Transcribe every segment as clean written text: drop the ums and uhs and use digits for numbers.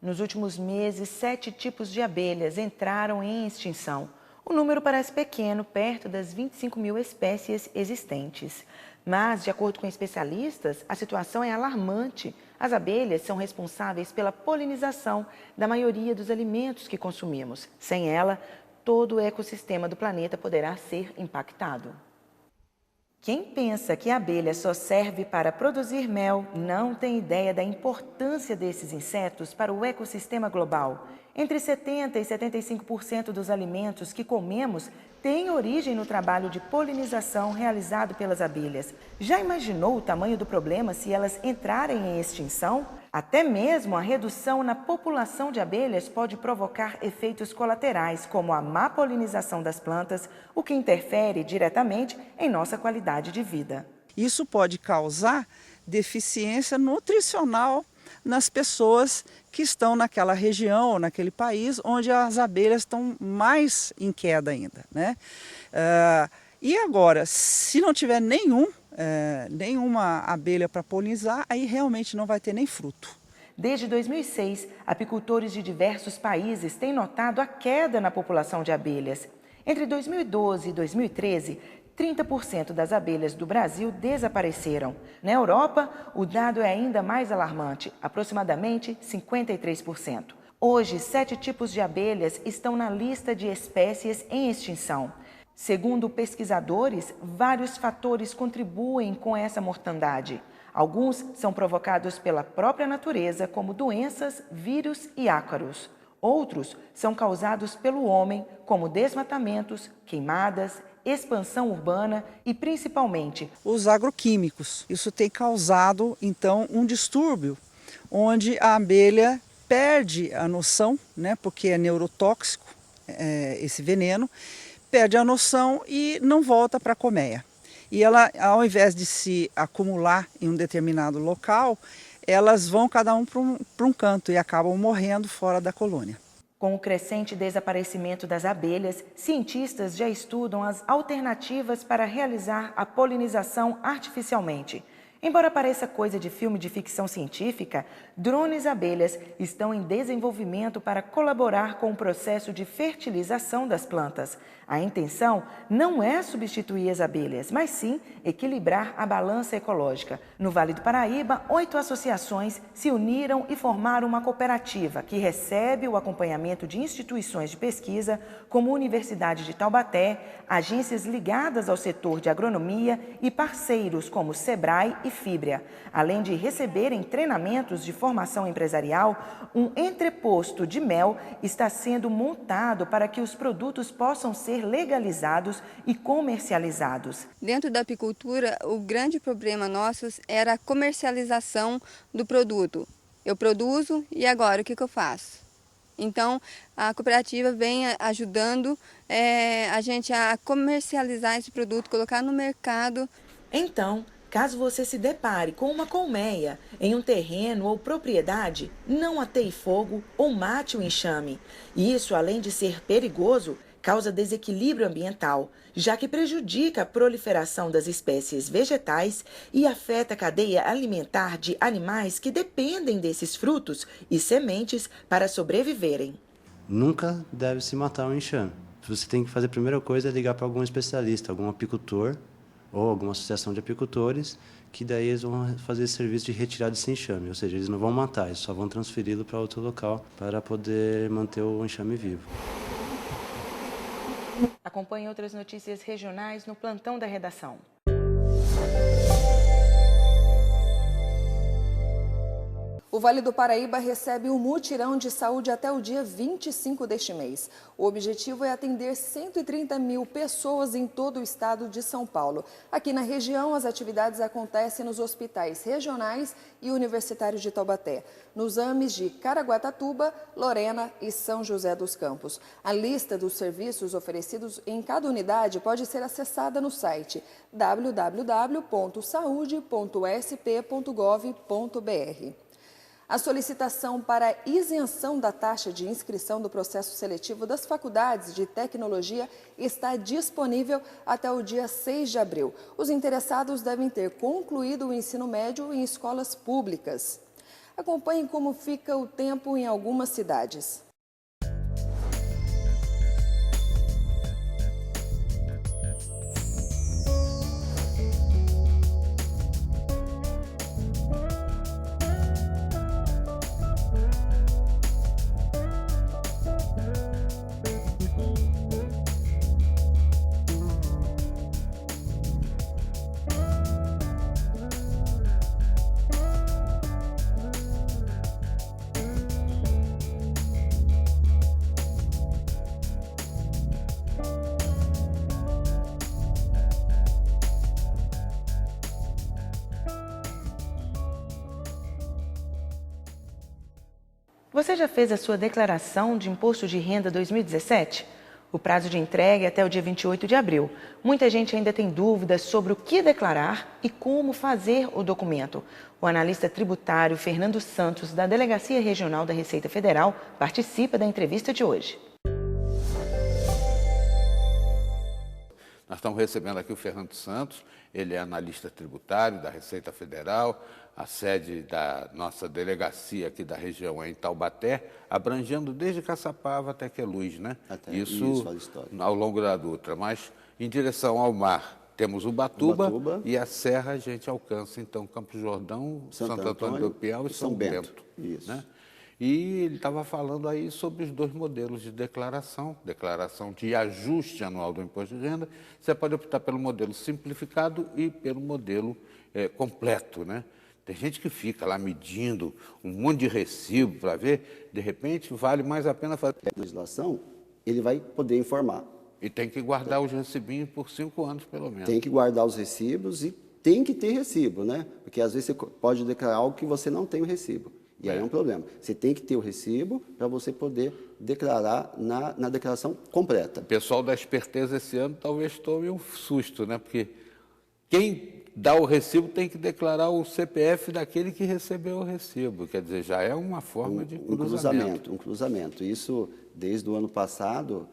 Nos últimos meses, 7 tipos de abelhas entraram em extinção. O número parece pequeno, perto das 25 mil espécies existentes. Mas, de acordo com especialistas, a situação é alarmante. As abelhas são responsáveis pela polinização da maioria dos alimentos que consumimos. Sem ela, todo o ecossistema do planeta poderá ser impactado. Quem pensa que a abelha só serve para produzir mel não tem ideia da importância desses insetos para o ecossistema global. Entre 70% e 75% dos alimentos que comemos têm origem no trabalho de polinização realizado pelas abelhas. Já imaginou o tamanho do problema se elas entrarem em extinção? Até mesmo a redução na população de abelhas pode provocar efeitos colaterais, como a má polinização das plantas, o que interfere diretamente em nossa qualidade de vida. Isso pode causar deficiência nutricional nas pessoas que estão naquela região ou naquele país onde as abelhas estão mais em queda ainda, né? E agora, se não tiver nenhuma abelha para polinizar, aí realmente não vai ter nem fruto. Desde 2006, apicultores de diversos países têm notado a queda na população de abelhas. Entre 2012 e 2013, 30% das abelhas do Brasil desapareceram. Na Europa, o dado é ainda mais alarmante, aproximadamente 53%. Hoje, 7 tipos de abelhas estão na lista de espécies em extinção. Segundo pesquisadores, vários fatores contribuem com essa mortandade. Alguns são provocados pela própria natureza, como doenças, vírus e ácaros. Outros são causados pelo homem, como desmatamentos, queimadas, expansão urbana e, principalmente, os agroquímicos. Isso tem causado, então, um distúrbio, onde a abelha perde a noção, né, porque é neurotóxico esse veneno, perde a noção e não volta para a colmeia. E ela, ao invés de se acumular em um determinado local, elas vão cada um para um canto e acabam morrendo fora da colônia. Com o crescente desaparecimento das abelhas, cientistas já estudam as alternativas para realizar a polinização artificialmente. Embora pareça coisa de filme de ficção científica, drones abelhas estão em desenvolvimento para colaborar com o processo de fertilização das plantas. A intenção não é substituir as abelhas, mas sim equilibrar a balança ecológica. No Vale do Paraíba, 8 associações se uniram e formaram uma cooperativa que recebe o acompanhamento de instituições de pesquisa, como Universidade de Taubaté, agências ligadas ao setor de agronomia e parceiros como Sebrae e Fibria. Além de receberem treinamentos de formação empresarial, um entreposto de mel está sendo montado para que os produtos possam ser legalizados e comercializados. Dentro da apicultura, o grande problema nosso era a comercialização do produto. Eu produzo e agora o que eu faço? Então, a cooperativa vem ajudando a gente a comercializar esse produto, colocar no mercado. Então, caso você se depare com uma colmeia em um terreno ou propriedade, não ateie fogo ou mate o enxame. Isso, além de ser perigoso, causa desequilíbrio ambiental, já que prejudica a proliferação das espécies vegetais e afeta a cadeia alimentar de animais que dependem desses frutos e sementes para sobreviverem. Nunca deve se matar um enxame. Você tem que fazer a primeira coisa é ligar para algum especialista, algum apicultor ou alguma associação de apicultores, que daí eles vão fazer esse serviço de retirada desse enxame, ou seja, eles não vão matar, eles só vão transferi-lo para outro local para poder manter o enxame vivo. Acompanhe outras notícias regionais no Plantão da Redação. O Vale do Paraíba recebe um mutirão de saúde até o dia 25 deste mês. O objetivo é atender 130 mil pessoas em todo o estado de São Paulo. Aqui na região, as atividades acontecem nos hospitais regionais e universitários de Taubaté, nos AMES de Caraguatatuba, Lorena e São José dos Campos. A lista dos serviços oferecidos em cada unidade pode ser acessada no site www.saude.sp.gov.br. A solicitação para isenção da taxa de inscrição do processo seletivo das faculdades de tecnologia está disponível até o dia 6 de abril. Os interessados devem ter concluído o ensino médio em escolas públicas. Acompanhe como fica o tempo em algumas cidades. Você já fez a sua declaração de Imposto de Renda 2017? O prazo de entrega é até o dia 28 de abril. Muita gente ainda tem dúvidas sobre o que declarar e como fazer o documento. O analista tributário Fernando Santos, da Delegacia Regional da Receita Federal, participa da entrevista de hoje. Nós estamos recebendo aqui o Fernando Santos, ele é analista tributário da Receita Federal, a sede da nossa delegacia aqui da região é em Taubaté, abrangendo desde Caçapava até Queluz, né? Isso ao longo da Dutra, mas em direção ao mar temos Ubatuba e a serra a gente alcança então Campos Jordão, Santo Antônio do Piau e São Bento. Isso. Né? E ele estava falando aí sobre os dois modelos de declaração de ajuste anual do imposto de renda. Você pode optar pelo modelo simplificado e pelo modelo completo, né? Tem gente que fica lá medindo um monte de recibo para ver, de repente vale mais a pena fazer. A legislação, ele vai poder informar. E tem que guardar os recibinhos por 5 anos, pelo menos. Tem que guardar os recibos e tem que ter recibo, né? Porque às vezes você pode declarar algo que você não tem o recibo. E aí é um problema. Você tem que ter o recibo para você poder declarar na declaração completa. O pessoal da esperteza esse ano talvez tome um susto, né? Porque quem dá o recibo tem que declarar o CPF daquele que recebeu o recibo. Quer dizer, já é uma forma de cruzamento. Um cruzamento. Isso, desde o ano passado,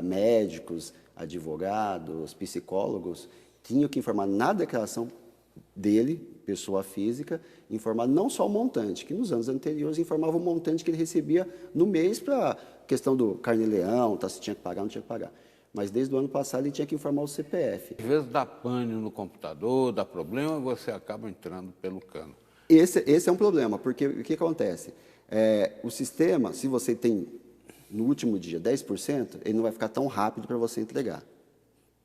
médicos, advogados, psicólogos, tinham que informar na declaração dele, pessoa física, informar não só o montante, que nos anos anteriores informava o montante que ele recebia no mês para questão do carnê-leão, tá, se tinha que pagar ou não tinha que pagar. Mas desde o ano passado ele tinha que informar o CPF. Às vezes dá pane no computador, dá problema, você acaba entrando pelo cano. Esse é um problema, porque o que acontece? O sistema, se você tem no último dia 10%, ele não vai ficar tão rápido para você entregar,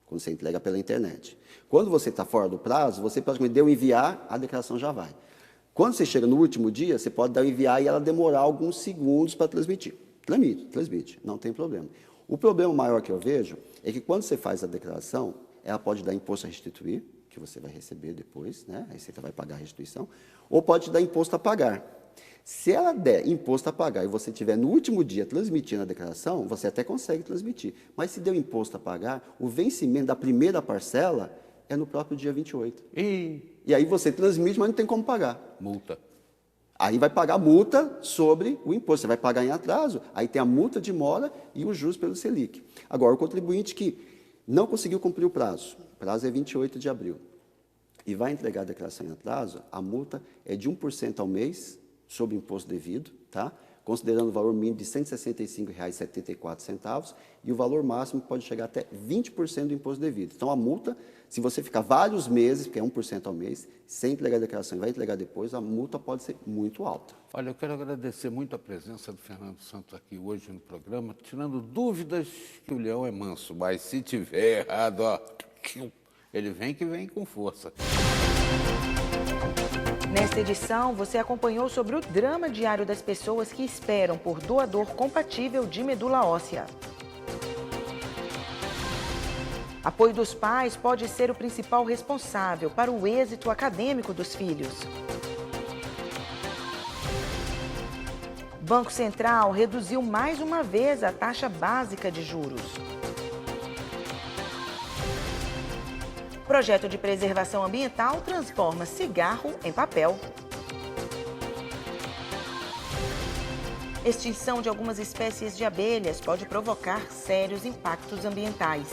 quando você entrega pela internet. Quando você está fora do prazo, você praticamente deu enviar, a declaração já vai. Quando você chega no último dia, você pode dar o enviar e ela demorar alguns segundos para transmitir. Transmite, não tem problema. O problema maior que eu vejo é que quando você faz a declaração, ela pode dar imposto a restituir, que você vai receber depois, né? A Receita vai pagar a restituição, ou pode dar imposto a pagar. Se ela der imposto a pagar e você tiver no último dia transmitindo a declaração, você até consegue transmitir. Mas se deu imposto a pagar, o vencimento da primeira parcela é no próprio dia 28. E aí você transmite, mas não tem como pagar. Multa. Aí vai pagar multa sobre o imposto. Você vai pagar em atraso, aí tem a multa de mora e o juros pelo Selic. Agora, o contribuinte que não conseguiu cumprir o prazo é 28 de abril, e vai entregar a declaração em atraso, a multa é de 1% ao mês, sobre imposto devido, tá? Considerando o valor mínimo de R$ 165,74 e o valor máximo pode chegar até 20% do imposto devido. Então, a multa, se você ficar vários meses, porque é 1% ao mês, sem entregar a declaração e vai entregar depois, a multa pode ser muito alta. Olha, eu quero agradecer muito a presença do Fernando Santos aqui hoje no programa, tirando dúvidas que o leão é manso, mas se tiver errado, ó, ele vem que vem com força. Nesta edição, você acompanhou sobre o drama diário das pessoas que esperam por doador compatível de medula óssea. Apoio dos pais pode ser o principal responsável para o êxito acadêmico dos filhos. Banco Central reduziu mais uma vez a taxa básica de juros. Projeto de preservação ambiental transforma cigarro em papel. Extinção de algumas espécies de abelhas pode provocar sérios impactos ambientais.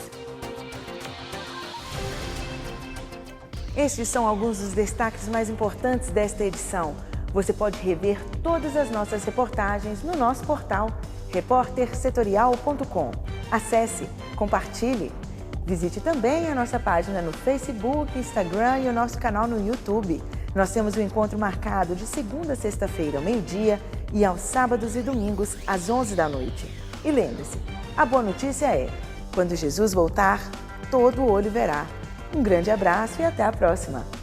Estes são alguns dos destaques mais importantes desta edição. Você pode rever todas as nossas reportagens no nosso portal repórtersetorial.com. Acesse, compartilhe. Visite também a nossa página no Facebook, Instagram e o nosso canal no YouTube. Nós temos um encontro marcado de segunda a sexta-feira ao meio-dia e aos sábados e domingos às 11 da noite. E lembre-se, a boa notícia é, quando Jesus voltar, todo olho verá. Um grande abraço e até a próxima!